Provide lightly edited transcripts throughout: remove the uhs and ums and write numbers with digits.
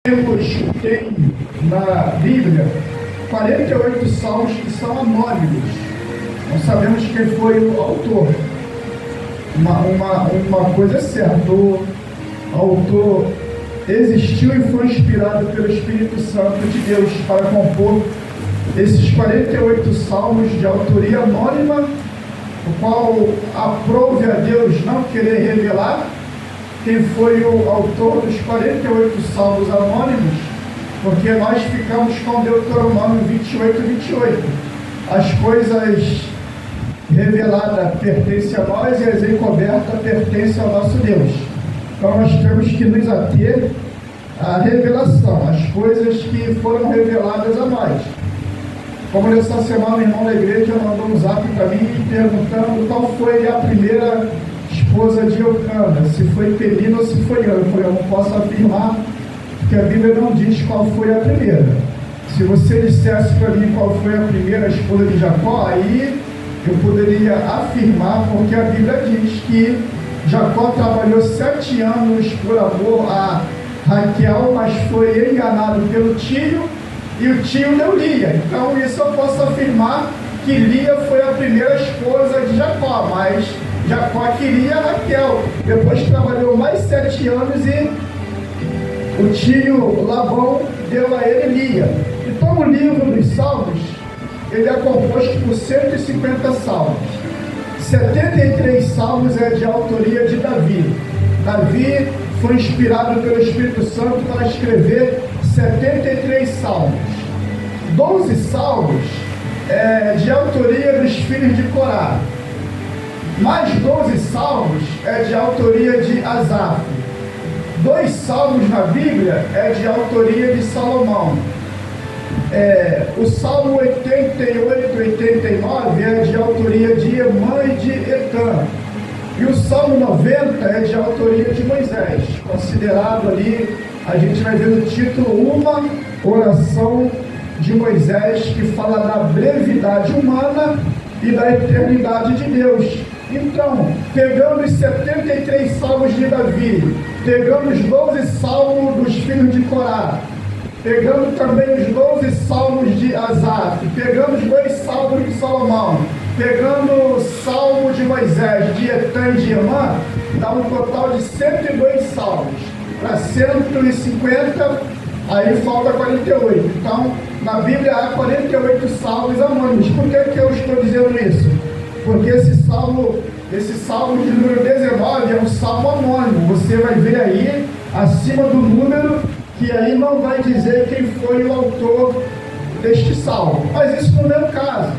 Tem na Bíblia 48 salmos que são anônimos. Não sabemos quem foi o autor. Uma coisa é certa: o autor existiu e foi inspirado pelo Espírito Santo de Deus para compor esses 48 salmos de autoria anônima, o qual aprove a Deus não querer revelar quem foi o autor dos 48 salmos anônimos, porque nós ficamos com Deuteronômio 28. As coisas reveladas pertencem a nós e as encobertas pertencem ao nosso Deus. Então nós temos que nos ater à revelação, às coisas que foram reveladas a nós. Como nessa semana o irmão da igreja mandou um zap para mim perguntando qual foi a primeira esposa de Eucana, se foi Penina ou se foi Ana. Eu não posso afirmar, porque a Bíblia não diz qual foi a primeira. Se você dissesse para mim qual foi a primeira esposa de Jacó, aí eu poderia afirmar, porque a Bíblia diz que Jacó trabalhou 7 anos por amor a Raquel, mas foi enganado pelo tio, e o tio deu Lia. Então isso eu posso afirmar que Lia foi a primeira esposa de Jacó, mas Jacó queria Raquel. Depois trabalhou mais 7 anos e o tio Labão deu a ele Lia. Então o livro dos Salmos, ele é composto por 150 salmos. 73 salmos é de autoria de Davi. Davi foi inspirado pelo Espírito Santo para escrever 73 salmos. 12 salmos é de autoria dos filhos de Corá. Mais 12 salmos é de autoria de Asaf. 2 salmos na Bíblia é de autoria de Salomão. O Salmo 88 e 89 é de autoria de Emã e de Etã. E o Salmo 90 é de autoria de Moisés. Considerado ali, a gente vai ver no título, uma oração de Moisés, que fala da brevidade humana e da eternidade de Deus. Então, pegando os 73 salmos de Davi, pegando os 12 salmos dos filhos de Corá, pegando também os 12 salmos de Asaf, pegando os 2 salmos de Salomão, pegando o salmo de Moisés, de Etã e de Emã, dá um total de 102 salmos. Para 150, aí falta 48. Então, na Bíblia há 48 salmos anônimos. Por que eu estou dizendo isso? Porque esse salmo de número 19 é um salmo anônimo. Você vai ver aí, acima do número, que aí não vai dizer quem foi o autor deste salmo. Mas isso não é o caso.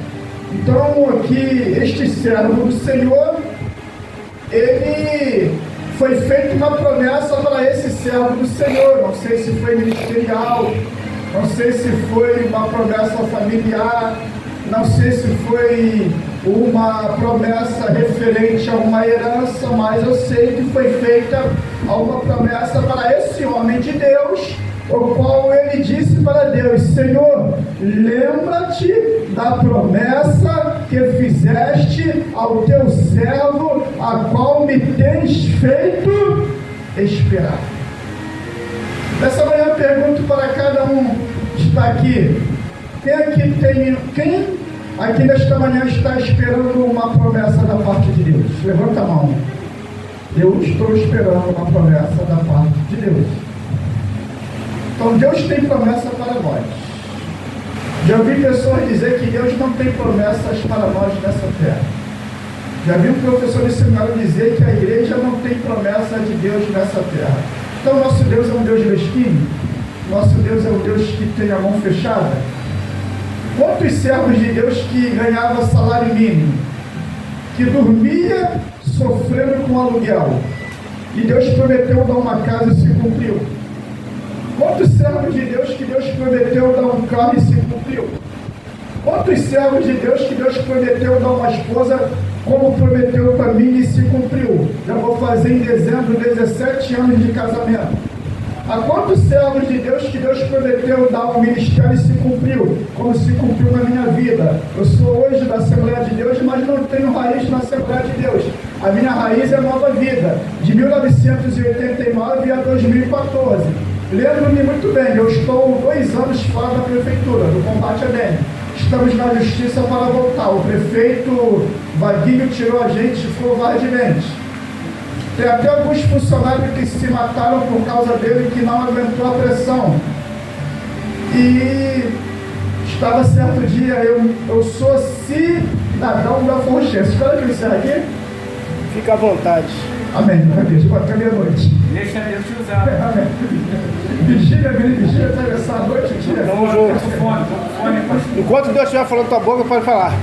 Então, aqui, este servo do Senhor, ele foi feita uma promessa para esse servo do Senhor. Não sei se foi ministerial, não sei se foi uma promessa familiar, não sei se foi uma promessa referente a uma herança, mas eu sei que foi feita uma promessa para esse homem de Deus, o qual ele disse para Deus: Senhor, lembra-te da promessa que fizeste ao teu servo, a qual me tens feito esperar. Nessa manhã eu pergunto para cada um que está aqui: quem aqui nesta manhã está esperando uma promessa da parte de Deus? Levanta a mão. Eu estou esperando uma promessa da parte de Deus. Então Deus tem promessa para nós. Já ouvi pessoas dizer que Deus não tem promessas para nós nessa terra. Já vi um professor de seminário dizer que a igreja não tem promessa de Deus nessa terra. Então nosso Deus é um Deus mesquinho? Nosso Deus é um Deus que tem a mão fechada? Quantos servos de Deus que ganhavam salário mínimo, que dormia sofrendo com aluguel, e Deus prometeu dar uma casa e se cumpriu? Quantos servos de Deus que Deus prometeu dar um carro e se cumpriu? Quantos servos de Deus que Deus prometeu dar uma esposa, como prometeu para mim e se cumpriu? Já vou fazer em dezembro 17 anos de casamento. Há quantos servos de Deus que Deus prometeu dar um ministério e se cumpriu, como se cumpriu na minha vida? Eu sou hoje da Assembleia de Deus, mas não tenho raiz na Assembleia de Deus. A minha raiz é Nova Vida, de 1989 a 2014. Lembro-me muito bem, eu estou 2 anos fora da prefeitura, do combate à dengue. Estamos na justiça para voltar. O prefeito Vaguinho tirou a gente covardemente. Tem até alguns funcionários que se mataram por causa dele, que não aguentou a pressão. E estava certo dia, eu sou cidadão da Forchense. Espera que eu encerre aqui. Fica à vontade. Amém. Até meia-noite. Deixa Deus te usar. Amém. Vigília, atravessar a noite. Tamo junto. Fone, pastor. Enquanto Deus estiver falando tua boca, pode falar.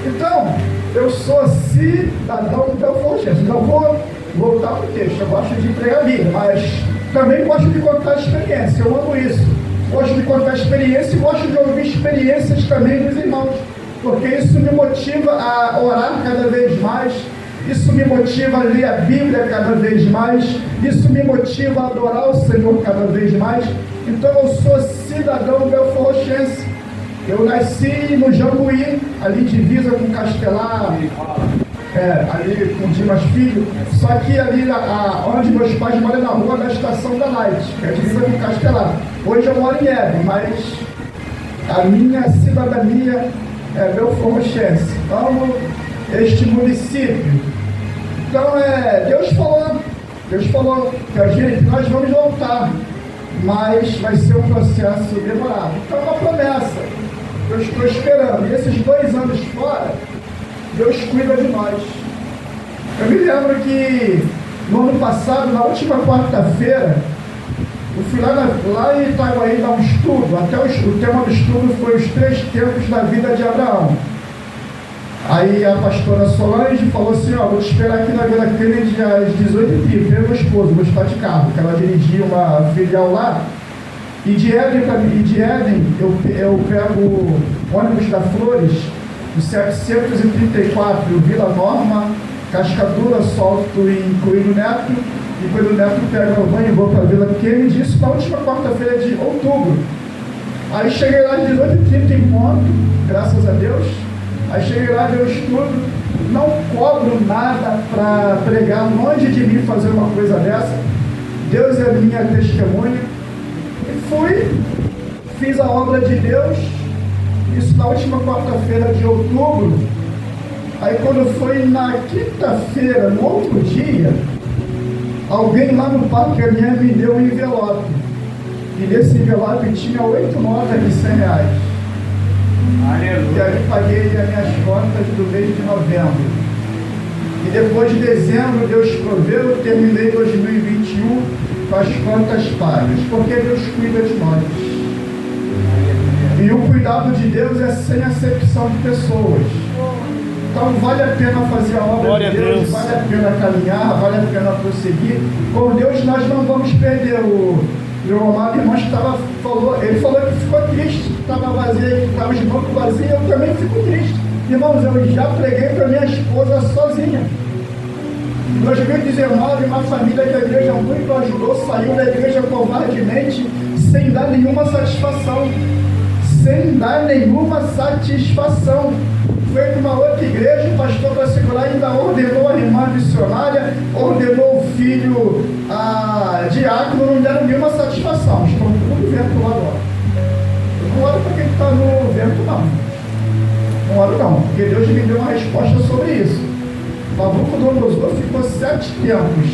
Então, eu sou cidadão da Forchense. Não vou voltar para o texto. Eu gosto de pregar a Bíblia, mas também gosto de contar a experiência. Eu amo isso. Gosto de contar a experiência e gosto de ouvir experiências também dos irmãos, porque isso me motiva a orar cada vez mais, isso me motiva a ler a Bíblia cada vez mais, isso me motiva a adorar o Senhor cada vez mais. Então eu sou cidadão belforrochense. Eu nasci no Jambuí, ali divisa com Castelar, ali com Dimas Filho, só que ali onde meus pais moram, na rua da Estação da Light, que é a divisa com Castelar. Hoje eu moro em Éden, mas a minha cidadania é belforrochense. Amo este município. Então Deus falou que a gente, nós vamos voltar, mas vai ser um processo demorado. Então é uma promessa. Eu estou esperando. E esses 2 anos fora, Deus cuida de nós. Eu me lembro que no ano passado, na última quarta-feira, eu fui lá em Itaguaí dar um estudo. Até o tema do estudo foi os 3 tempos da vida de Abraão. Aí a pastora Solange falou assim: vou te esperar aqui na Vila Kennedy às 18h30. Veio meu esposo, vou estar de carro, porque ela dirigia uma filial lá. E de Éden eu pego o ônibus da Flores, o 734, Vila Norma, Cascadura, solto em Coelho Neto, e Coelho Neto pega o banho e vou para a Vila Kennedy, isso na última quarta-feira de outubro. Aí cheguei lá às 18h30 em ponto, graças a Deus. Aí cheguei lá, deu estudo, não cobro nada para pregar, longe de mim fazer uma coisa dessa. Deus é minha testemunha. E fiz a obra de Deus, isso na última quarta-feira de outubro. Aí quando foi na quinta-feira, no outro dia, alguém lá no Parque Anier me deu um envelope. E nesse envelope tinha 8 notas de R$100. Aleluia. E aí paguei as minhas contas do mês de novembro. E depois de dezembro, Deus proveu, terminei 2021 com as contas pagas, porque Deus cuida de nós. E o cuidado de Deus é sem acepção de pessoas. Então vale a pena fazer a obra de Deus, vale a pena caminhar, vale a pena prosseguir. Com Deus nós não vamos perder. O meu amado irmão ele falou que ficou triste, estava vazio, estava de banco vazio, eu também fico triste. Irmãos, eu já preguei para minha esposa sozinha. Em 2019, uma família que a igreja muito ajudou, saiu da igreja covardemente, sem dar nenhuma satisfação. Sem dar nenhuma satisfação. Foi para uma outra igreja, o pastor para segurar ainda ordenou a irmã missionária, ordenou o filho a diácono, não deram nenhuma satisfação. Estão tudo vento lá agora. Eu não olho para quem está no vento, não. Não olho não, porque Deus me deu uma resposta sobre isso. Nabucodonosor ficou 7 tempos,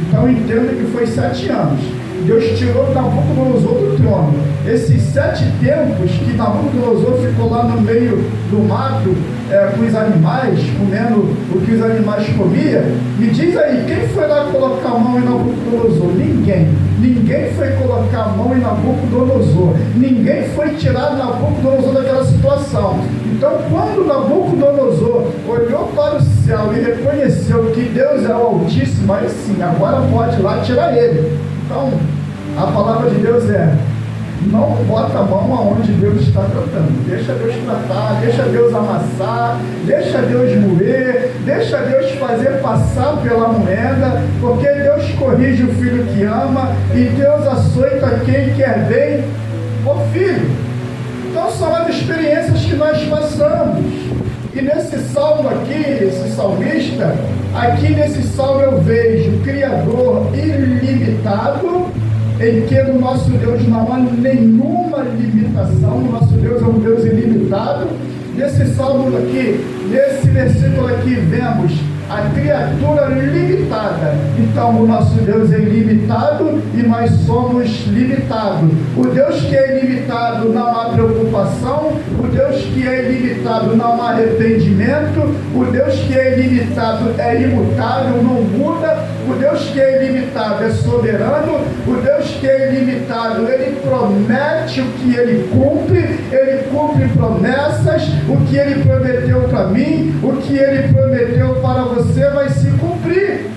então entenda que foi 7 anos. Deus tirou Nabucodonosor do trono. Esses 7 tempos que Nabucodonosor ficou lá no meio do mato, com os animais, comendo o que os animais comiam, me diz aí, quem foi lá colocar a mão em Nabucodonosor? Ninguém. Ninguém foi colocar a mão em Nabucodonosor. Ninguém foi tirar Nabucodonosor daquela situação. Então, quando Nabucodonosor olhou para o céu e reconheceu que Deus é o Altíssimo, aí sim, agora pode ir lá tirar ele. Então, a palavra de Deus é: não bota a mão aonde Deus está tratando. Deixa Deus tratar, deixa Deus amassar, deixa Deus moer, deixa Deus fazer passar pela moeda, porque Deus corrige o filho que ama e Deus açoita quem quer bem o filho. Então são as experiências que nós passamos. E nesse salmo aqui, esse salmista, aqui nesse salmo eu vejo o Criador ilimitado, em que no nosso Deus não há nenhuma limitação. O nosso Deus é um Deus ilimitado. Nesse salmo aqui, nesse versículo aqui, vemos a criatura limitada. Então o nosso Deus é ilimitado e nós somos limitados. O Deus que é ilimitado não há preocupação. O Deus que é ilimitado não há arrependimento. O Deus que é ilimitado é imutável, não muda. O Deus que é ilimitado é soberano. O Deus que é ilimitado, ele promete o que ele cumpre promessas. O que ele prometeu para mim, o que ele prometeu para você vai se cumprir.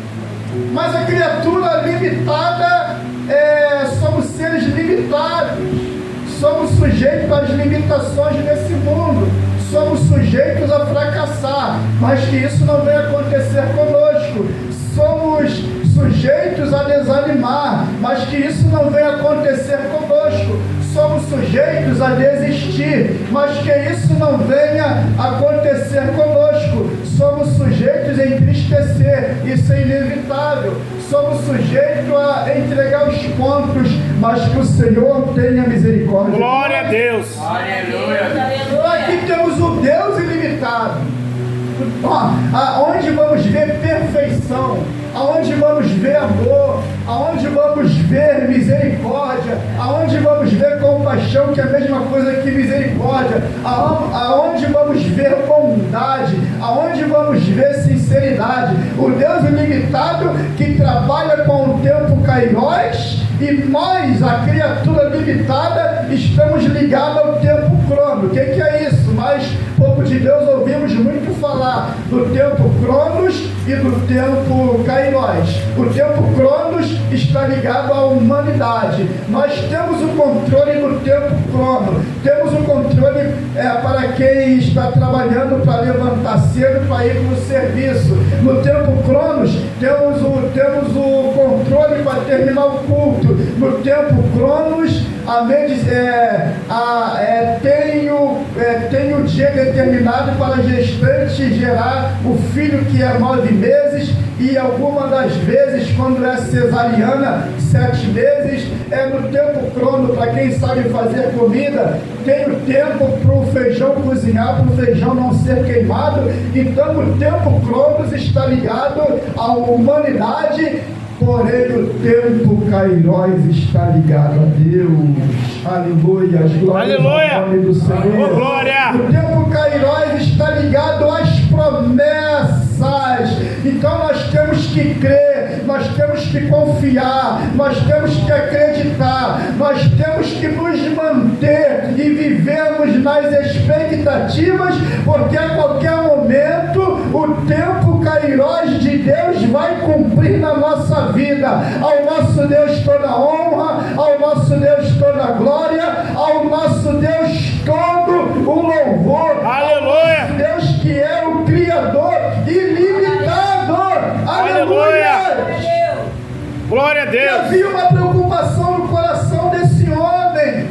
Mas a criatura limitada, somos seres limitados, somos sujeitos às limitações desse mundo, somos sujeitos a fracassar, mas que isso não venha acontecer conosco. Somos sujeitos a desanimar, mas que isso não venha acontecer conosco. Somos sujeitos a desistir, mas que isso não venha acontecer conosco. Somos sujeitos a entristecer, isso é inevitável. Somos sujeitos a entregar os pontos, mas que o Senhor tenha misericórdia. Glória a Deus. Aleluia. Aqui temos o Deus ilimitado. Aonde vamos ver perfeição, aonde vamos ver amor, aonde vamos ver misericórdia, aonde vamos ver compaixão, que é a mesma coisa que misericórdia, aonde vamos ver bondade, aonde vamos ver sinceridade. O Deus ilimitado que trabalha com o tempo kairós, e nós, a criatura limitada, estamos ligados ao tempo crono. O que é isso? Nós, povo de Deus, ouvimos muito falar do tempo cronos e do tempo kairós. O tempo cronos está ligado à humanidade. Nós temos o controle do tempo crono. Temos o controle para quem está trabalhando, para levantar cedo, para ir para o serviço. No tempo cronos, temos o controle para terminar o culto. No tempo cronos, tem o dia determinado para a gestante gerar o filho, que é 9 meses, e alguma das vezes, quando é cesariana, 7 meses. No tempo crono, para quem sabe fazer comida, tem o tempo para o feijão cozinhar, para o feijão não ser queimado. Então o tempo cronos está ligado à humanidade. Porém, o tempo kairós está ligado a Deus. Aleluia. Glória ao nome do Senhor. Oh, glória. O tempo kairós está ligado às promessas. Então nós temos que crer, nós temos que confiar, nós temos que acreditar, nós temos que nos manter e vivermos nas expectativas, porque a qualquer momento o tempo kairós de Deus vai cumprir na nossa vida. Ao nosso Deus toda honra, ao nosso Deus toda glória, ao nosso Deus todo o louvor. Aleluia. Ao nosso Deus que é o Criador ilimitado. Aleluia. Glória a Deus. Havia uma preocupação no coração desse homem.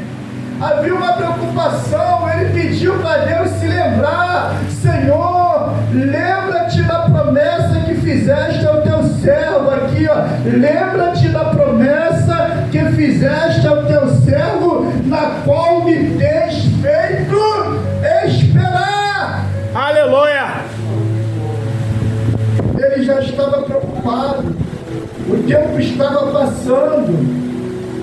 Havia uma preocupação. Ele pediu para Deus se lembrar. Senhor, lembra-te da promessa que fizeste ao teu servo aqui, ó. Lembra-te da promessa que fizeste ao teu servo, na qual me tens feito esperar. Aleluia. Ele já estava preocupado. O tempo estava passando.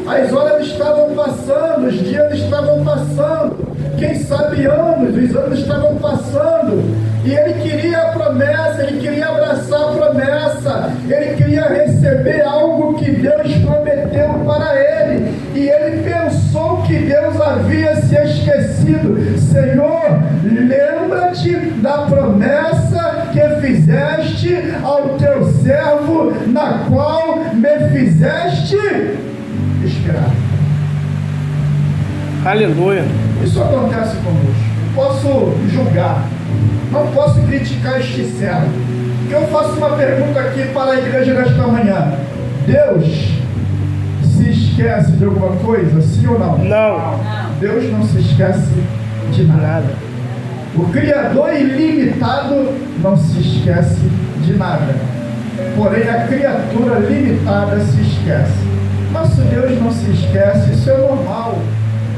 As horas estavam passando, os dias estavam passando, quem sabe anos, os anos estavam passando, e ele queria a promessa, ele queria abraçar a promessa, ele queria receber algo que Deus prometeu para ele, e ele pensou que Deus havia se esquecido. Senhor, lembra-te da promessa que fizeste ao teu servo, na qual me fizeste esperar. Aleluia. Isso acontece conosco. Não posso julgar, não posso criticar este servo. Eu faço uma pergunta aqui para a igreja nesta manhã: Deus se esquece de alguma coisa, sim ou não? Não. Deus não se esquece de nada. O Criador ilimitado não se esquece de nada. Porém, a criatura limitada se esquece. Nosso Deus não se esquece, isso é normal.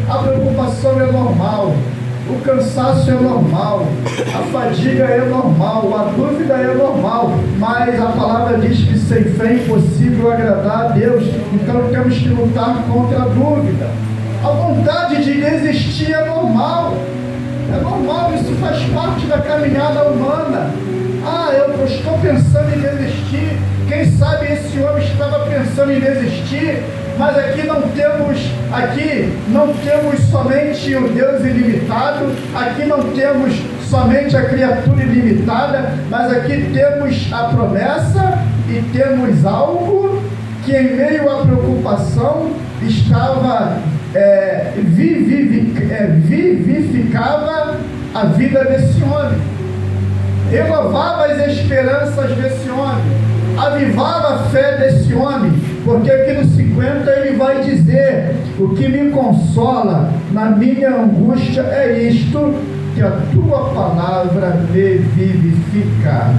A preocupação é normal. O cansaço é normal, a fadiga é normal, a dúvida é normal, mas a palavra diz que sem fé é impossível agradar a Deus, então temos que lutar contra a dúvida. A vontade de desistir é normal, isso faz parte da caminhada humana. Eu estou pensando em desistir, quem sabe esse homem estava pensando em desistir, mas aqui não temos somente o Deus ilimitado, aqui não temos somente a criatura ilimitada, mas aqui temos a promessa e temos algo que em meio à preocupação estava vivificava a vida desse homem, renovava as esperanças desse homem, avivava a fé desse homem, porque aqui no 50 ele vai dizer: o que me consola na minha angústia é isto, que a tua palavra me vivifica.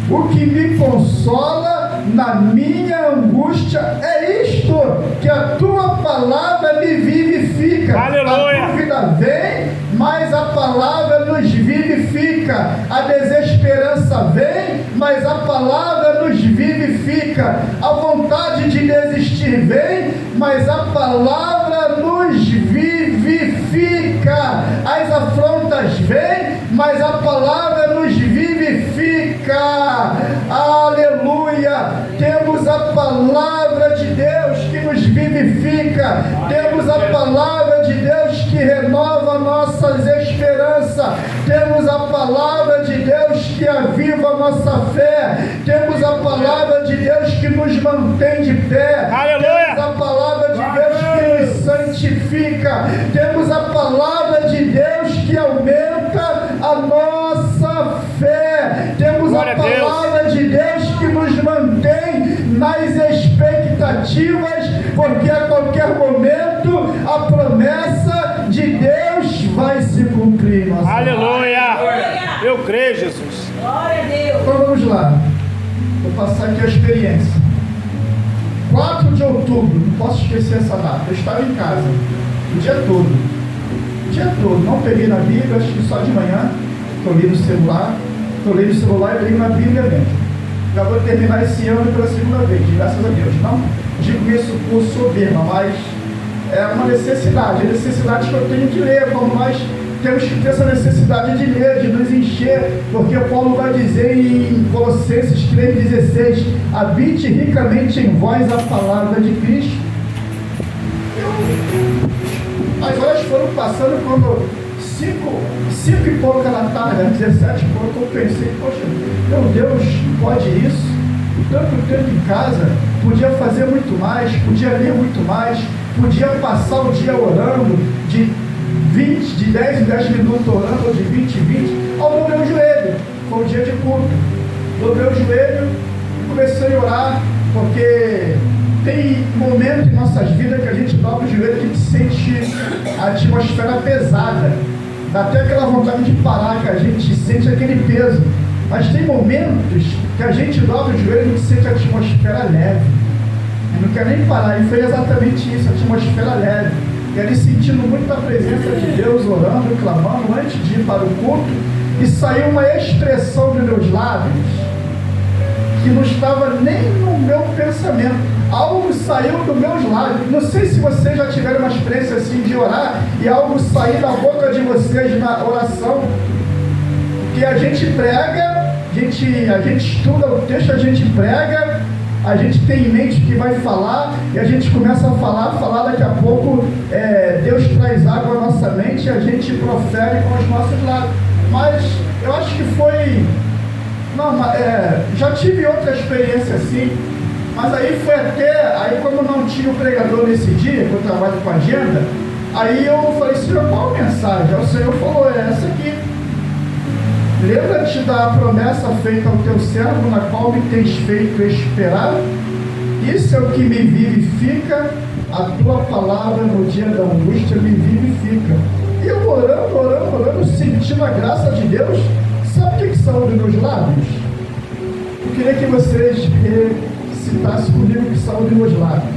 O que me consola na minha angústia é isto, que a tua palavra me vivifica. Aleluia. A dúvida vem, mas a palavra nos vivifica. A desesperança vem, mas a palavra nos vivifica. A vontade de desistir vem, mas a palavra nos vivifica. As afrontas vêm, mas a palavra nos vivifica. Aleluia! Temos a palavra de Deus que nos vivifica, temos a palavra de Deus que renova nossas esperanças, temos a palavra de Deus que aviva a nossa fé, temos a palavra de Deus que nos mantém de pé. Aleluia! Temos a palavra de Deus que nos santifica, temos a palavra de Deus que aumenta a nossa fé, temos a palavra de Deus que nos mantém nas expectativas, porque a qualquer momento a promessa de Deus vai se cumprir. Aleluia! Eu creio, Jesus. Glória a Deus. Então vamos lá, vou passar aqui a experiência. 4 de outubro, não posso esquecer essa data. Eu estava em casa o dia todo, não peguei na Bíblia, acho que só de manhã. Estou lendo o celular e leio na Bíblia mesmo. Já vou terminar esse ano pela segunda vez, graças a Deus. Não digo isso por soberba, mas é uma necessidade, a necessidade que eu tenho de ler, como nós temos que ter essa necessidade de ler, de nos encher, porque Paulo vai dizer em Colossenses 3,16: habite ricamente em vós a palavra de Cristo. As horas foram passando, quando 5 e pouca da tarde, 17 e pouco, eu pensei: poxa, meu Deus, pode isso? Tanto tempo em casa, podia fazer muito mais, podia ler muito mais, podia passar o dia orando, de 10 em 10 minutos orando, ou de 20 em 20, ao dobrei o joelho. Foi um dia de culto. Dobrei o joelho e comecei a orar, porque tem momento em nossas vidas que a gente dobra o joelho, a gente sente a atmosfera pesada, dá até aquela vontade de parar, que a gente sente aquele peso. Mas tem momentos que a gente dobra o joelho e a gente sente a atmosfera leve. Eu não quero nem parar, e foi exatamente isso, a atmosfera leve. E ali sentindo muito a presença de Deus, orando e clamando antes de ir para o culto, e saiu uma expressão dos meus lábios que não estava nem no meu pensamento. Algo saiu dos meus lábios. Não sei se vocês já tiveram uma experiência assim de orar e algo sair da boca de vocês na oração. Porque a gente prega, a gente estuda o texto, a gente prega, a gente tem em mente o que vai falar, e a gente começa a falar, daqui a pouco Deus traz água à nossa mente e a gente profere com os nossos lábios. Mas eu acho que foi... já tive outra experiência assim, mas aí foi aí como não tinha o pregador nesse dia, que eu trabalho com agenda, aí eu falei: Senhor, qual a mensagem? Aí o Senhor falou: é essa aqui. Lembra-te da promessa feita ao teu servo, na qual me tens feito esperar? Isso é o que me vivifica, a tua palavra no dia da angústia me vivifica. E eu orando, sentindo a graça de Deus. Sabe o que saiu dos meus lábios? Eu queria que vocês recitassem comigo o que saiu dos meus lábios.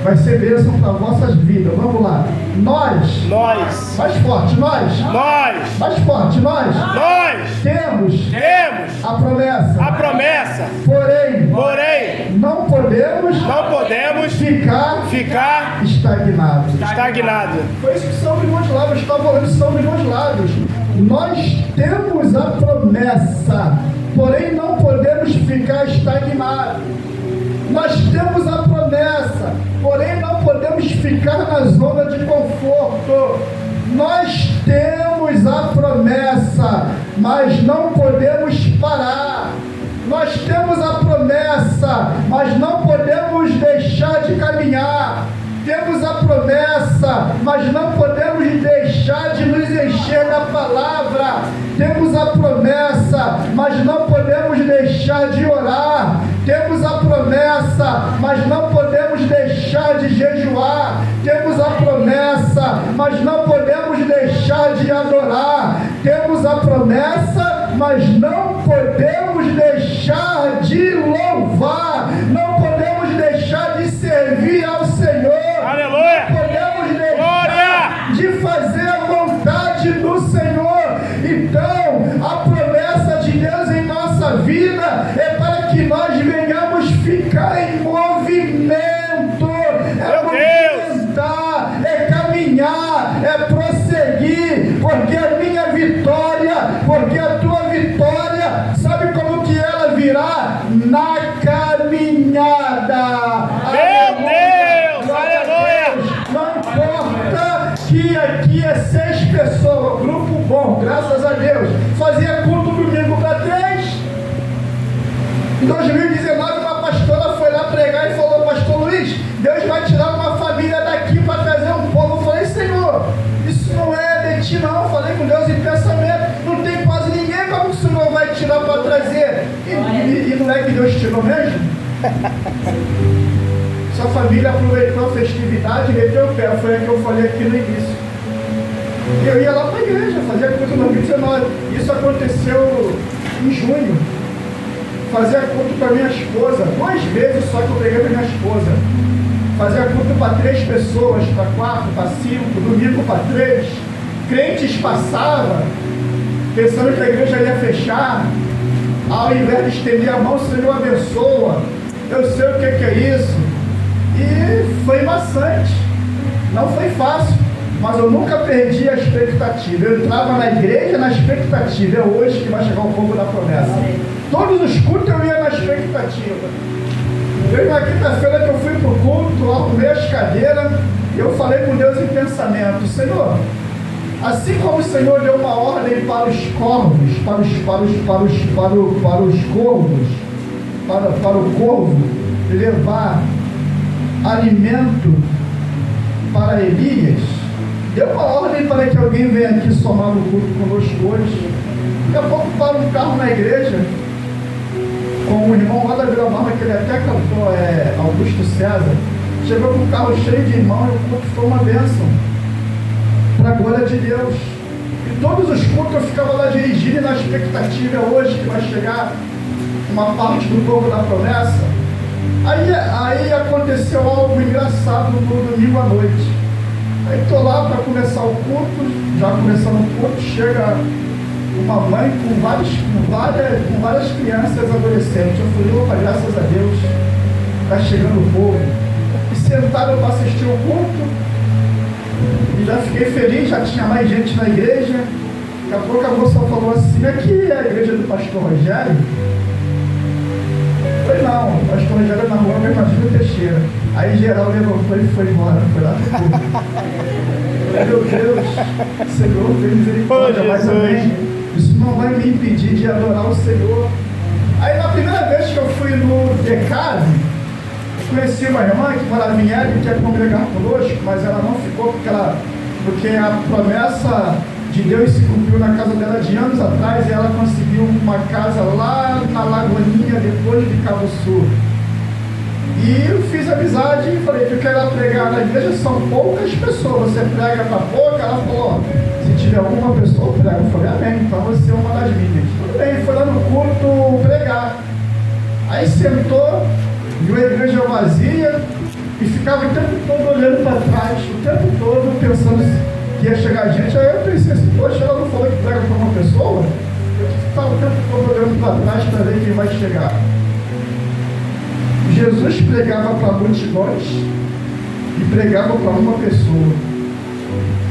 vai ser bênção para vossas vidas. Vamos lá. Nós. Mais forte, nós. Mais forte, nós. Temos a promessa. Porém, não podemos ficar estagnados. Foi isso que São Miguel de Lábios estava falando. São Miguel de Lábios. Nós temos a promessa, porém não podemos ficar estagnados. Nós temos a promessa, porém não podemos ficar na zona de conforto. Nós temos a promessa, mas não podemos parar. Nós temos a promessa, mas não podemos deixar de caminhar. Temos a promessa, mas não podemos deixar de nos encher da palavra. Temos a promessa, mas não podemos deixar de orar. Temos a promessa, mas não podemos deixar de jejuar. Temos a promessa, mas não podemos deixar de adorar. Temos a promessa, mas não podemos deixar de louvar. Não podemos deixar de servir ao Senhor. Aleluia! Não podemos deixar de fazer a vontade do Senhor. Então, a promessa de Deus em nossa vida é para que nós venhamos ficar em movimento. É movimentar, é caminhar, é prosseguir, porque a minha vitória, porque a tua vitória, sabe como que ela virá? Na caminhada. Meu Deus, aleluia! Não importa que aqui é 6 pessoas, grupo bom, graças a Deus, fazia culto domingo para 3. Em 2019 uma pastora foi lá pregar e falou: pastor Luiz, Deus vai tirar uma família daqui para trazer um povo. Eu falei: Senhor, isso não é de ti não. Eu falei com Deus em pensamento, não tem quase ninguém, como o Senhor vai tirar para trazer? E não é que Deus tirou mesmo? Sua família aproveitou a festividade e meteu o pé. Foi o que eu falei aqui no início. Eu ia lá para a igreja, fazia culto em 2019. Isso aconteceu em junho. Fazia culto para minha esposa, 2 vezes só que eu preguei para minha esposa. Fazia culto para 3 pessoas, para 4, para 5, domingo para 3. Crentes passavam, pensando que a igreja ia fechar. Ao invés de estender a mão, o Senhor abençoa. Eu sei o que é isso. E foi maçante. Não foi fácil. Mas eu nunca perdi a expectativa. Eu entrava na igreja na expectativa. É hoje que vai chegar o povo da promessa. Todos os cultos eu ia na expectativa. Veio na quinta-feira que eu fui para o culto, arrumei as cadeiras, e eu falei com Deus em pensamento: Senhor, assim como o Senhor deu uma ordem para os corvos, para o corvo levar alimento para Elias, deu uma ordem para que alguém venha aqui somar no culto conosco hoje. Daqui a pouco para um carro na igreja, com o irmão lá da Vila Barra, que ele até cantou, Augusto César, chegou com um carro cheio de irmãos, e o culto foi uma bênção, para a glória de Deus. E todos os cultos eu ficava lá dirigindo, na expectativa hoje que vai chegar uma parte do povo da promessa. Aí aconteceu algo engraçado no domingo à noite. Aí estou lá para começar o culto, já começando o culto, chega uma mãe com várias crianças adolescentes. Eu falei: opa, graças a Deus, está chegando o povo. E sentaram para assistir o culto, e já fiquei feliz, já tinha mais gente na igreja. Daqui a pouco a moça falou assim: aqui é a igreja do pastor Rogério? Eu falei: não, o pastor Rogério é na rua Bernardino Teixeira. Aí geral levantou e foi embora, foi lá pro culto. Meu Deus, Senhor, tem misericórdia, mas amém. Isso não vai me impedir de adorar o Senhor. Aí na primeira vez que eu fui no Decave, conheci uma irmã que mora em Vinhedo, que ia congregar conosco, mas ela não ficou porque a promessa de Deus se cumpriu na casa dela de anos atrás, e ela conseguiu uma casa lá na Lagoinha, depois de Cabo Sul. E eu fiz amizade e falei: eu quero pregar na igreja, são poucas pessoas, você prega para pouca? Ela falou: se tiver alguma pessoa, eu prego. Eu falei: amém, então você é uma das minhas. Tudo bem, foi lá no culto pregar. Aí sentou, viu a igreja vazia, e ficava o tempo todo olhando para trás, o tempo todo pensando que ia chegar gente. Aí eu pensei assim, poxa, ela não falou que prega para uma pessoa? Eu estava o tempo todo olhando para trás para ver quem vai chegar. Jesus pregava para multidões e pregava para uma pessoa.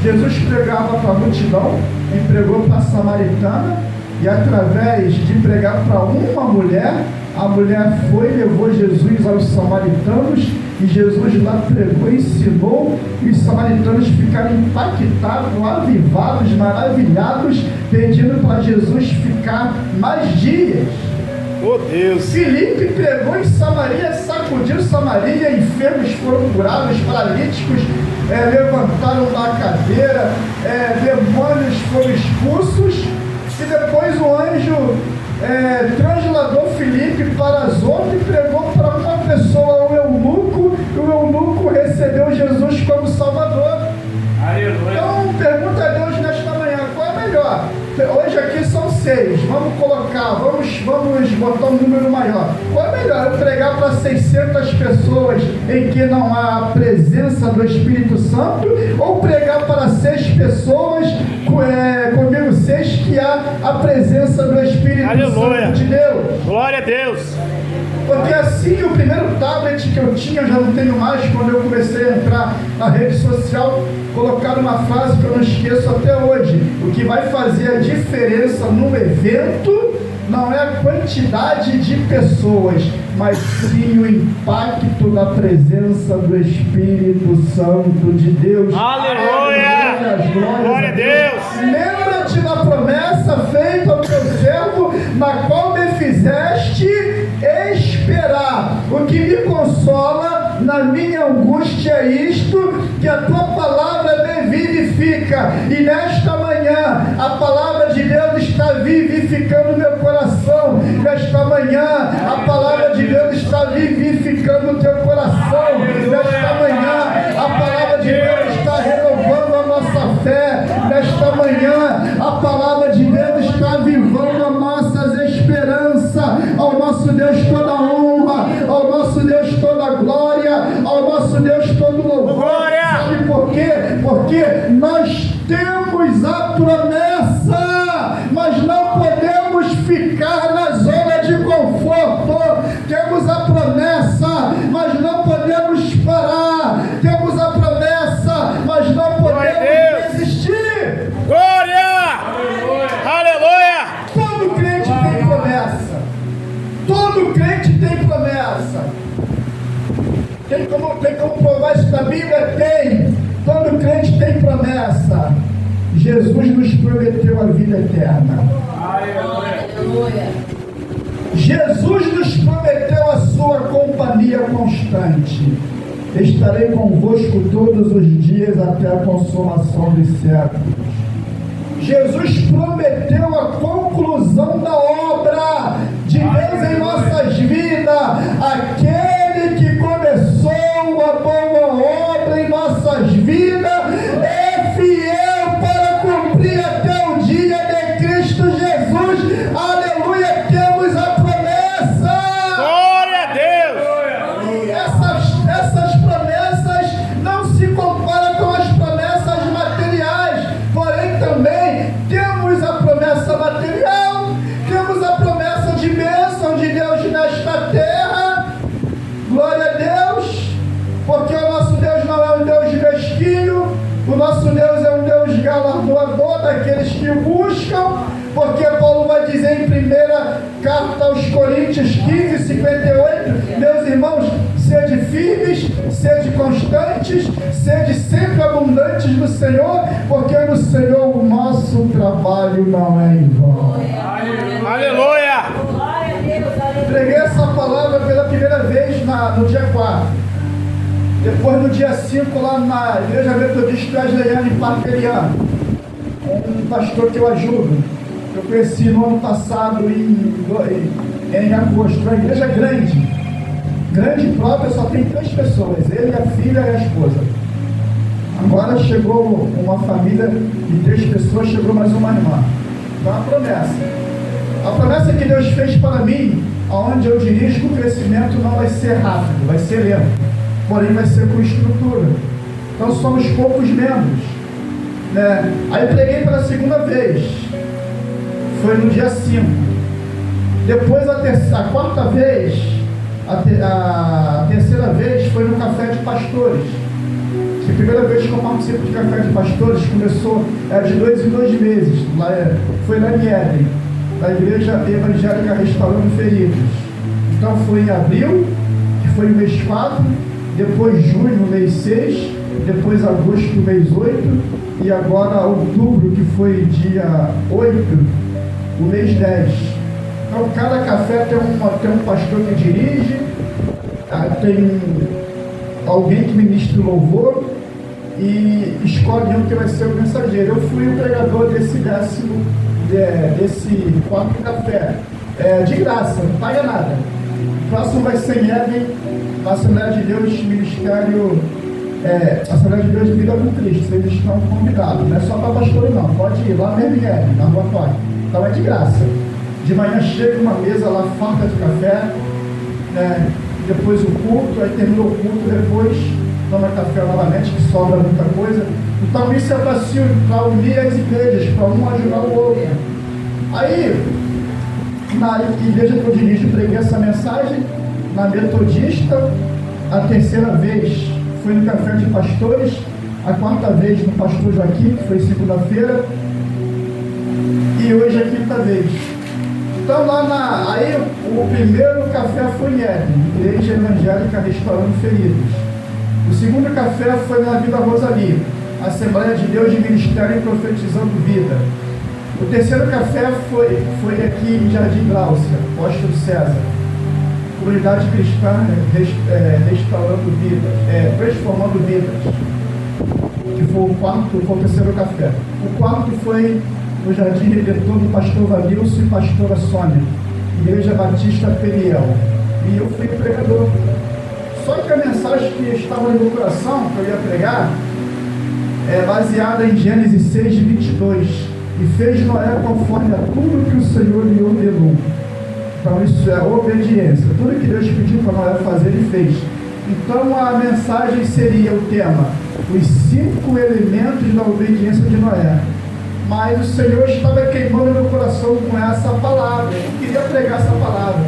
Jesus pregava para a multidão e pregou para a samaritana, e através de pregar para uma mulher, a mulher foi e levou Jesus aos samaritanos, e Jesus lá pregou e ensinou, e os samaritanos ficaram impactados, avivados, maravilhados, pedindo para Jesus ficar mais dias. Oh Deus! Filipe pregou em Samaria, sacudiu Samaria, enfermos foram curados, paralíticos levantaram da cadeira, demônios foram expulsos, e depois o anjo transladou Filipe para Azoto e pregou para uma pessoa, o eunuco, e o eunuco recebeu Jesus como Salvador. Aleluia. Então pergunta a Deus nesta manhã, qual é melhor? Hoje aqui são 6, vamos botar um número maior. Qual é melhor? Eu pregar para 600 pessoas em que não há a presença do Espírito Santo, ou pregar para 6 pessoas, comigo 6, que há a presença do Espírito Aleluia. Santo de Deus? Glória a Deus! Porque assim, o primeiro tablet que eu tinha, eu já não tenho mais, quando eu comecei a entrar na rede social, colocaram uma frase que eu não esqueço até hoje: o que vai fazer a diferença no evento não é a quantidade de pessoas, mas sim o impacto da presença do Espírito Santo de Deus. Aleluia! Glória a Deus! Lembra-te da promessa feita ao teu servo, na qual me fizeste esperar. O que me consola na minha angústia é isto, que a tua palavra me vivifica. E nesta manhã a palavra de Deus está vivificando meu coração. Nesta manhã a palavra de Deus está vivificando o teu coração. Nesta manhã a palavra de Deus está renovando a nossa fé. Nesta manhã a palavra de Deus está avivando as nossas esperanças. Ao nosso Deus toda honra, ao nosso Deus toda glória, ao nosso Deus todo louvor. Glória! Sabe por quê? Porque nós temos a promessa, mas não podemos ficar na zona de conforto. Temos a promessa, mas não podemos parar. Temos a promessa, mas não podemos desistir. Glória! Aleluia! Todo crente tem promessa. Todo crente tem promessa. Tem como provar isso na Bíblia? Tem. Todo crente tem promessa. Jesus nos prometeu a vida eterna. Aleluia. Jesus nos prometeu a sua companhia constante. Estarei convosco todos os dias até a consumação dos séculos. Jesus prometeu a conclusão da obra de Deus em nossas vidas. Aquele que começou a boa obra em nossas vidas é fiel para cumprir até o dia de Cristo Jesus. Aleluia, temos a promessa. Glória a Deus! Essas promessas não se comparam com as promessas materiais, porém também temos a promessa material, temos a promessa de bênção de Deus nesta terra. Glória a Deus, porque o nosso Deus não é um Deus mesquinho, o nosso Deus é um Deus galardoador daqueles que o buscam, porque Paulo vai dizer em primeira carta aos Coríntios 15:58, meus irmãos, sede firmes, sede constantes, sede sempre abundantes no Senhor, porque no Senhor o nosso trabalho não é em vão. Aleluia! Preguei essa palavra pela primeira vez no dia 4. Depois no dia 5 lá na Igreja Metodista Wesleyana em Parqueriano, um pastor que eu ajudo. Eu conheci no ano passado em agosto. Uma igreja grande própria, só tem 3 pessoas, ele, a filha e a esposa. Agora chegou uma família de 3 pessoas, chegou mais uma irmã. Então a promessa que Deus fez para mim, aonde eu dirijo, o crescimento não vai ser rápido, vai ser lento. porém vai ser com estrutura. Então somos poucos membros, né? Aí preguei pela segunda vez, foi no dia 5. Depois a quarta vez, a terceira vez foi no café de pastores. A primeira vez que eu participo de café de pastores começou de 2 em 2 meses, foi na Nieve, da Igreja Evangélica Restaurando Feridos. Então foi em abril, que foi o mês 4, depois junho, mês 6, depois agosto, mês 8, e agora outubro, que foi dia 8, o mês 10. Então cada café tem um pastor que dirige, tem alguém que ministra o louvor e escolhe um que vai ser o mensageiro. Eu fui o pregador desse quarto café, de graça, não paga nada. O próximo vai ser em Eden, na Assembleia de Deus, Ministério, Assembleia de Deus de Vida com Cristo. Vocês estão convidados, não é só para pastor não, pode ir lá mesmo em Eden, na Rua Toque. Então é de graça. De manhã chega uma mesa lá farta de café, né? Depois o culto, aí terminou o culto, depois toma café novamente, que sobra muita coisa. Então isso é para unir as igrejas, para um ajudar o outro. Aí, na igreja que eu dirijo, preguei essa mensagem, na Metodista, a terceira vez foi no café de pastores, a quarta vez no pastor Joaquim, que foi segunda-feira, e hoje a quinta vez. Então aí o primeiro café foi em Eden, Igreja Evangélica Restaurando Feridos. O segundo café foi na Vila Rosalia, Assembleia de Deus de Ministério e Profetizando Vida. O terceiro café foi aqui em Jardim Gláucia, Apóstolo César, Comunidade Cristã Restaurando Vidas, Transformando Vidas, que foi o terceiro café. O quarto foi no Jardim Redentor do pastor Vanilson e pastora Sônia, Igreja Batista Peniel. E eu fui pregador. Só que a mensagem que estava no meu coração, que eu ia pregar, é baseada em Gênesis 6, 22. E fez Noé conforme a tudo que o Senhor lhe ordenou. Então isso é obediência. Tudo que Deus pediu para Noé fazer, ele fez. Então a mensagem seria o tema: os 5 elementos da obediência de Noé. Mas o Senhor estava queimando meu coração com essa palavra. Eu queria pregar essa palavra.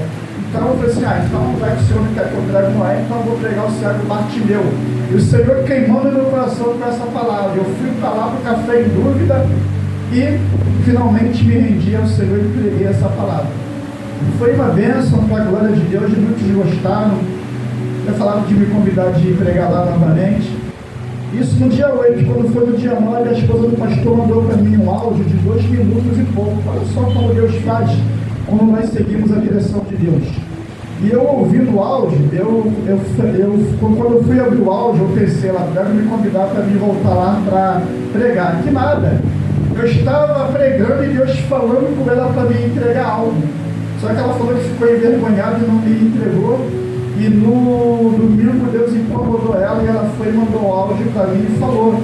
Então eu falei assim, então vai que o Senhor não quer que eu pregue Noé, então eu vou pregar o cego Bartimeu. E o Senhor queimando meu coração com essa palavra. Eu fui para lá para o café em dúvida e finalmente me rendi ao Senhor e preguei essa palavra. E foi uma bênção, para a glória de Deus, e muitos gostaram. Já falaram de me convidar de pregar lá novamente. Isso no dia 8, quando foi no dia 9, a esposa do pastor mandou para mim um áudio de 2 minutos e pouco. Olha só como Deus faz quando nós seguimos a direção de Deus. E eu ouvindo o áudio, quando eu fui abrir o áudio, eu pensei, ela deve me convidar para me voltar lá para pregar. Que nada, eu estava pregando e Deus falando com ela para me entregar algo. Só que ela falou que ficou envergonhada e não me entregou. E no domingo Deus incomodou ela e ela foi e mandou um áudio para mim e falou: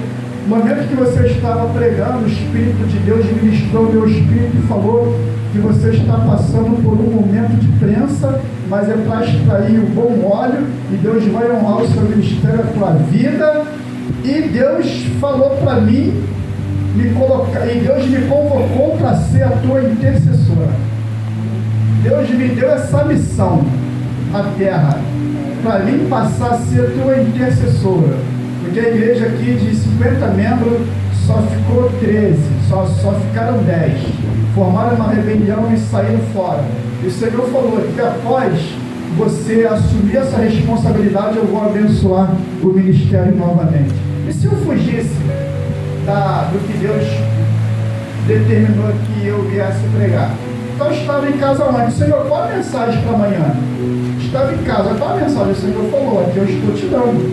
no momento que você estava pregando, o Espírito de Deus ministrou meu espírito e falou que você está passando por um momento de prensa, mas é para extrair o bom óleo e Deus vai honrar o seu ministério, a tua vida. E Deus falou para mim, e Deus me convocou para ser a tua intercessora. Deus me deu essa missão na terra, para mim passar a ser a tua intercessora, porque a igreja aqui de 50 membros só ficou 13, só ficaram 10, formaram uma rebelião e saíram fora. E o Senhor falou que após você assumir essa responsabilidade, eu vou abençoar o ministério novamente. E se eu fugisse do que Deus determinou que eu viesse pregar? Então eu estava em casa ontem. Senhor, qual a mensagem para amanhã? Estava em casa, qual a mensagem? O Senhor falou, aqui eu estou te dando.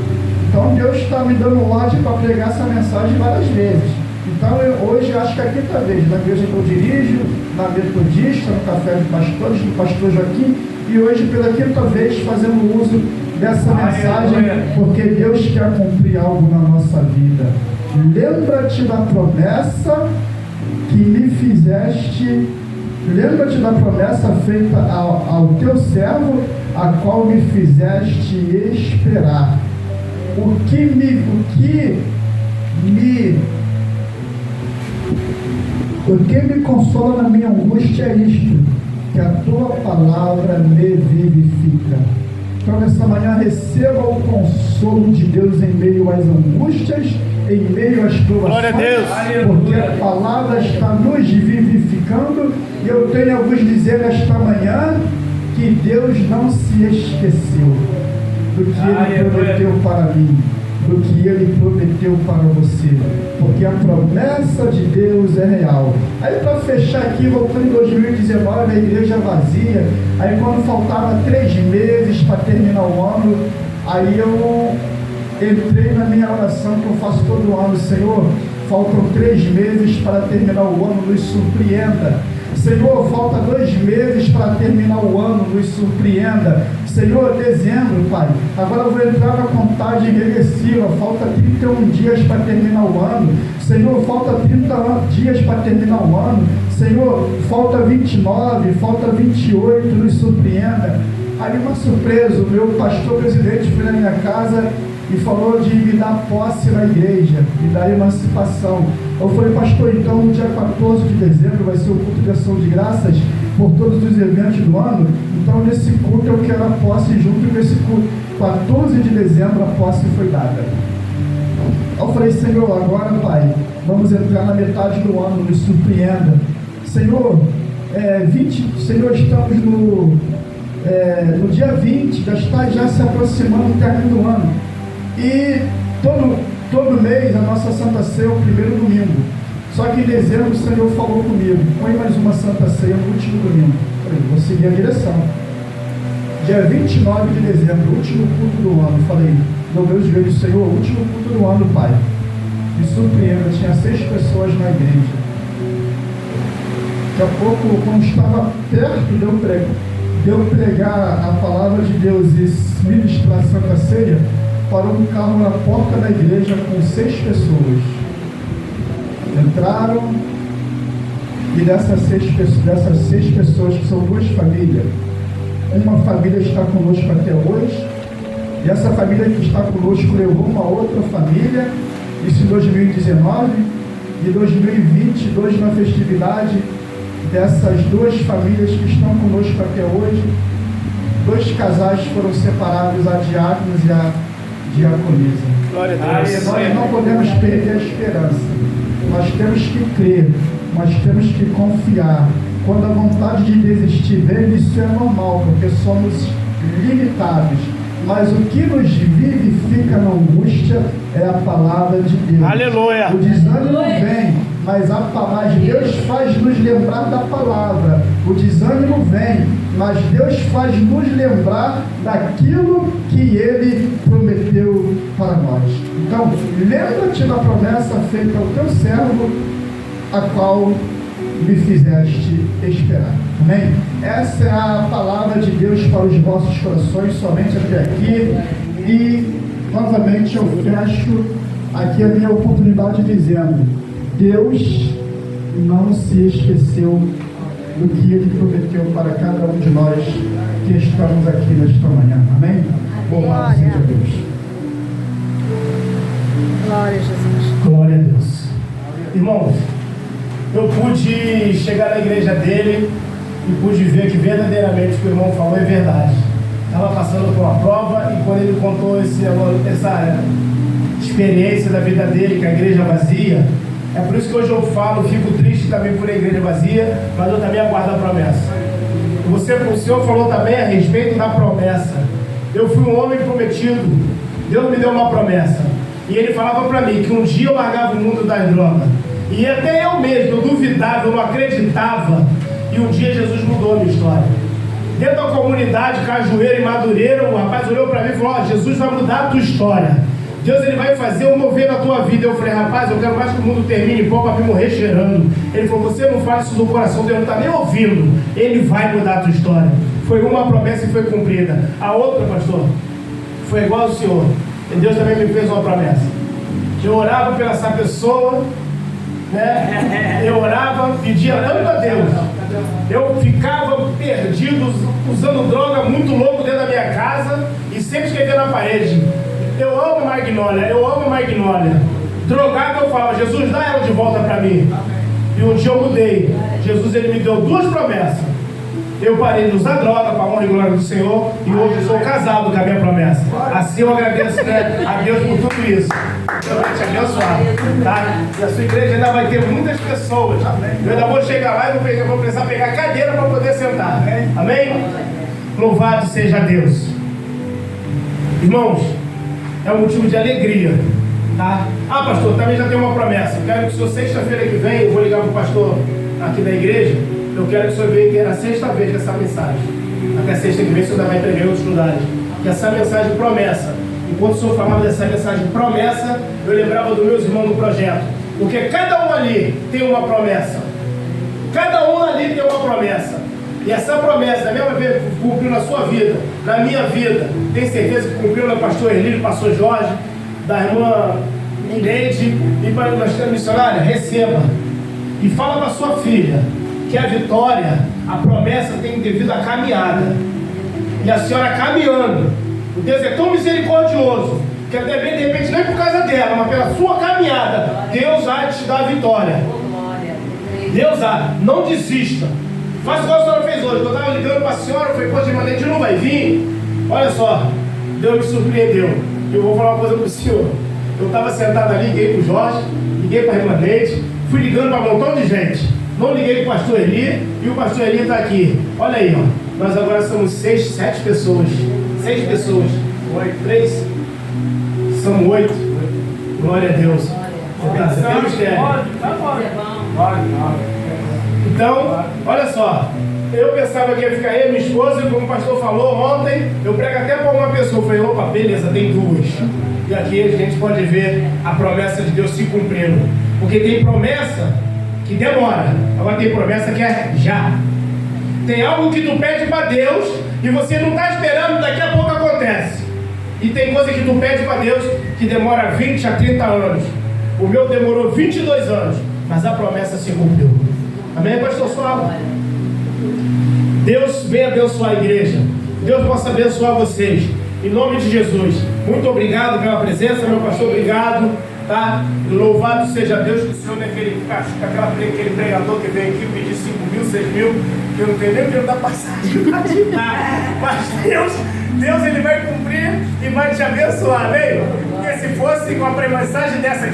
Então Deus está me dando ordem para pregar essa mensagem várias vezes. Então hoje acho que é a quinta vez, na igreja que eu dirijo, na Metodista, no Café de Pastores, do pastor Joaquim, e hoje pela quinta vez fazendo uso dessa mensagem, porque Deus quer cumprir algo na nossa vida. Lembra-te da promessa que me fizeste. Lembra-te da promessa feita ao teu servo, a qual me fizeste esperar. O que me consola na minha angústia é isto, que a tua palavra me vivifica. Então nessa manhã receba o consolo de Deus em meio às angústias, em meio às provações. Glória a Deus. Porque a palavra está nos vivificando. E eu tenho a vos dizer esta manhã que Deus não se esqueceu do que Ele prometeu para mim, do que Ele prometeu para você, porque a promessa de Deus é real. Aí para fechar aqui, voltando em 2019, a igreja vazia, aí quando faltava 3 meses para terminar o ano, aí eu entrei na minha oração que eu faço todo ano: Senhor, faltam 3 meses para terminar o ano, nos surpreenda. Senhor, falta 2 meses para terminar o ano, nos surpreenda. Senhor, dezembro, Pai, agora eu vou entrar na contagem regressiva, falta 31 dias para terminar o ano. Senhor, falta 30 dias para terminar o ano. Senhor, falta 29, falta 28, nos surpreenda. Aí uma surpresa, o meu pastor presidente foi na minha casa e falou de me dar posse na igreja, me dar emancipação. Eu falei: pastor, então no dia 14 de dezembro vai ser o culto de ação de graças por todos os eventos do ano, então nesse culto eu quero a posse junto com esse culto. 14 de dezembro a posse foi dada. Eu falei: Senhor, agora, Pai, vamos entrar na metade do ano, nos surpreenda. Senhor, Senhor, estamos no dia 20, já está se aproximando o término do ano. E todo mês a nossa Santa Ceia é o primeiro domingo. Só que em dezembro o Senhor falou comigo: põe mais uma Santa Ceia no último domingo. Eu falei: vou seguir a direção. Dia 29 de dezembro, último culto do ano. Falei: no meu joelho, Senhor, último culto do ano, Pai, me surpreenda. Tinha 6 pessoas na igreja. Daqui a pouco, quando estava perto de eu pregar a palavra de Deus e ministrar a Santa Ceia, parou um carro na porta da igreja com 6 pessoas. Entraram, e dessas 6 pessoas, que são 2 famílias, uma família está conosco até hoje, e essa família que está conosco levou uma outra família, isso em 2019, e 2022, na festividade dessas 2 famílias que estão conosco até hoje, 2 casais foram separados, a diáconos e a diaconisa. Glória a Deus. Nós não podemos perder a esperança. Nós temos que crer, nós temos que confiar. Quando a vontade de desistir vem, isso é normal, porque somos limitados. Mas o que nos vivifica na angústia é a palavra de Deus. Aleluia. O desânimo vem, mas a palavra de Deus faz nos lembrar da palavra. O desânimo vem, mas Deus faz nos lembrar daquilo que Ele prometeu para nós. Então, lembra-te da promessa feita ao teu servo, a qual me fizeste esperar. Amém? Essa é a palavra de Deus para os vossos corações, somente até aqui. E novamente eu fecho aqui a minha oportunidade dizendo: Deus não se esqueceu do que Ele prometeu para cada um de nós que estamos aqui nesta manhã. Amém? Louvado seja Deus. Glória a Jesus. Glória a Deus. Irmãos, eu pude chegar na igreja dele e pude ver que verdadeiramente o que o irmão falou é verdade. Estava passando por uma prova, e quando ele contou essa experiência da vida dele, com a igreja vazia, é por isso que hoje eu falo, fico triste também por a igreja vazia, mas eu também aguardo a promessa. O Senhor falou também a respeito da promessa. Eu fui um homem prometido, Deus me deu uma promessa, e Ele falava para mim que um dia eu largava o mundo das drogas, e até eu mesmo, eu duvidava, eu não acreditava, e um dia Jesus mudou a minha história. Dentro da comunidade Cajueiro e Madureira, o rapaz olhou para mim e falou: Jesus vai mudar a tua história, Deus ele vai fazer um mover na tua vida. Eu falei: rapaz, eu quero mais que o mundo termine pouco para me morrer cheirando. Ele falou: você não fala isso do coração, Deus não está nem ouvindo, Ele vai mudar a tua história. Foi uma promessa e foi cumprida. A outra, pastor, foi igual ao senhor, e Deus também me fez uma promessa. Eu orava pela essa pessoa, né? Eu orava, pedia tanto a Deus. Eu ficava perdido, usando droga, muito louco dentro da minha casa, e sempre escrevia na parede: Eu amo Magnólia. Drogado eu falava, Jesus, dá ela de volta para mim. E um dia eu mudei. Jesus, ele me deu 2 promessas. Eu parei de usar droga para a honra e glória do Senhor. E hoje eu sou casado com a minha promessa. Assim eu agradeço, né, a Deus por tudo isso. Eu vou te abençoar, tá? E a sua igreja ainda vai ter muitas pessoas. Eu ainda vou chegar lá e vou precisar pegar a cadeira para poder sentar. Amém? Louvado seja Deus. Irmãos, é um motivo de alegria, tá? Ah, pastor, também já tem uma promessa. Eu quero que o senhor, sexta-feira que vem, eu vou ligar para o pastor aqui da igreja. Eu quero que o senhor venha ter a sexta vez essa mensagem. Até sexta que vem o senhor ainda vai pregar em outros lugares. Que essa mensagem promessa. Enquanto o senhor falava dessa mensagem promessa, eu lembrava dos meus irmãos do projeto. Porque cada um ali tem uma promessa. Cada um ali tem uma promessa. E essa promessa, da mesma vez, cumpriu na sua vida, na minha vida. Tenho certeza que cumpriu no pastor Elírio, pastor Jorge, da irmã Neide e para a missionária. Receba. E fala para sua filha que a vitória, a promessa tem devido à caminhada. E a senhora caminhando. O Deus é tão misericordioso que até bem, de repente, não é por causa dela, mas pela sua caminhada, Deus há de te dar a vitória. Deus há. Não desista. Faça igual a senhora fez hoje. Eu estava ligando para a senhora, eu falei, poxa, de não vai vir. Olha só, Deus me surpreendeu. Eu vou falar uma coisa para o senhor. Eu estava sentado ali, liguei para o Jorge, liguei para a irmã Neide, fui ligando para um montão de gente. Não liguei para o pastor Eli e o pastor Eli está aqui. Olha aí, ó. Nós agora somos 7 pessoas. 6 pessoas. 3. São 8. Glória a Deus. Então, olha só. Eu pensava que ia ficar eu e minha esposa, e como o pastor falou ontem, eu prego até para uma pessoa. Eu falei, opa, beleza, tem 2. E aqui a gente pode ver a promessa de Deus se cumprindo. Porque tem promessa que demora. Agora tem promessa que é já. Tem algo que tu pede para Deus e você não está esperando, daqui a pouco acontece. E tem coisa que tu pede para Deus que demora 20 a 30 anos. O meu demorou 22 anos, mas a promessa se cumpriu. Amém, pastor Suave? Deus venha abençoar a igreja. Deus possa abençoar vocês. Em nome de Jesus. Muito obrigado pela presença, meu pastor. Obrigado. Tá? Louvado seja Deus, que o Senhor não é aquele pregador que vem aqui pedir 5 mil, 6 mil, que eu não tenho nem o dinheiro da passagem para te dar. Mas Deus ele vai cumprir e vai te abençoar, amém? Porque se fosse com uma mensagem dessa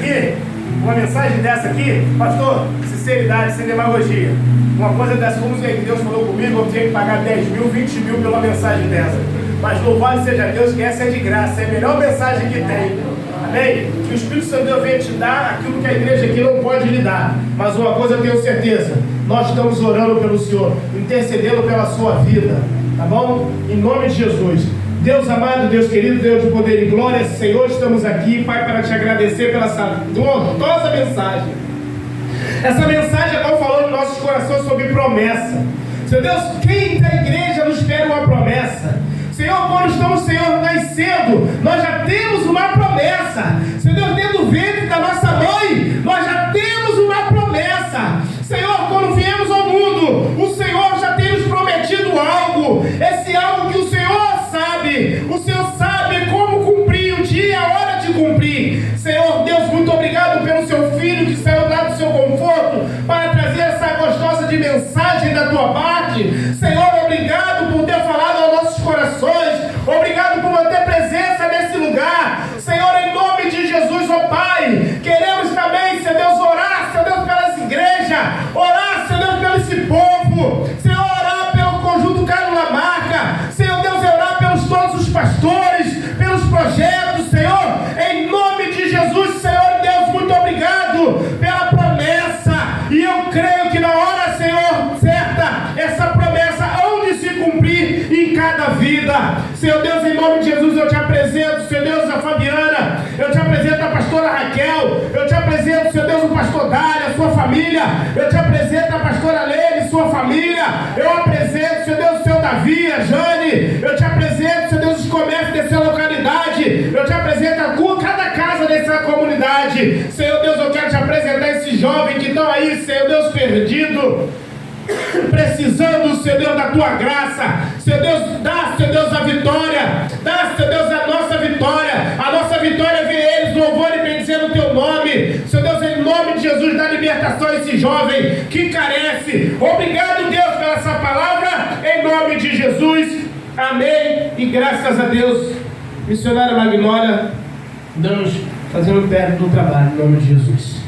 aqui, pastor, sinceridade, sem demagogia, uma coisa dessa, como Deus falou comigo, eu tinha que pagar 10 mil, 20 mil pela mensagem dessa. Mas louvado seja Deus, que essa é de graça, é a melhor mensagem que tem. Amém? Que o Espírito Santo de Deus venha te dar aquilo que a igreja aqui não pode lhe dar. Mas uma coisa eu tenho certeza: nós estamos orando pelo Senhor, intercedendo pela sua vida, tá bom? Em nome de Jesus. Deus amado, Deus querido, Deus de poder e glória, Senhor, estamos aqui, Pai, para te agradecer pela essa gloriosa mensagem. Essa mensagem agora falou nos nossos corações sobre promessa. Senhor Deus, quem da igreja nos pede uma promessa? Senhor, quando estamos, Senhor, nascendo, nós já temos uma promessa. Senhor Deus, dentro do ventre da nossa mãe, nós já temos uma promessa. Senhor, quando viemos ao mundo, o Senhor já tem nos prometido algo. Esse algo que o Senhor sabe. O Senhor sabe como cumprir o dia e a hora de cumprir. Senhor Deus, muito obrigado pelo seu filho que saiu lá do seu conforto para trazer essa gostosa de mensagem da tua parte. Senhor, obrigado por ter falado aos nossos corações. Obrigado por manter presença nesse lugar. Senhor, em nome de Jesus, ó Pai, queremos também, Senhor Deus, orar, Senhor Deus, pelas igrejas, orar, Senhor Deus, pelo esse povo, Senhor, orar pelo conjunto Carlos Lamarca, Senhor Deus, orar pelos todos os pastores, pelos projetos, Senhor, em nome de Jesus, Senhor Deus, muito obrigado pela promessa, e eu creio que na hora, Senhor, certa, essa promessa há de se cumprir em cada vida. Senhor Deus, em nome de Jesus, eu te apresento, Senhor Deus, a Fabiana, eu te apresento a pastora Raquel, eu te apresento, Senhor Deus, o pastor Dário, a sua família, eu te apresento a pastora Lene, sua família, eu apresento, Senhor Deus, o seu Davi, a Jane, eu te apresento, Senhor Deus, os comércios dessa localidade, eu te apresento cada casa dessa comunidade. Senhor Deus, eu quero te apresentar esses jovens que estão aí, Senhor Deus, perdido. precisando, Senhor Deus, da tua graça. Senhor Deus, dá, Senhor Deus, a vitória. Dá, Senhor Deus, a nossa vitória. A nossa vitória vê eles louvando e bendizendo o teu nome. Senhor Deus, em nome de Jesus, dá libertação a esse jovem que carece. Obrigado, Deus, pela essa palavra, em nome de Jesus. Amém. E graças a Deus, missionária Magnólia, Deus fazendo perto do trabalho, em nome de Jesus.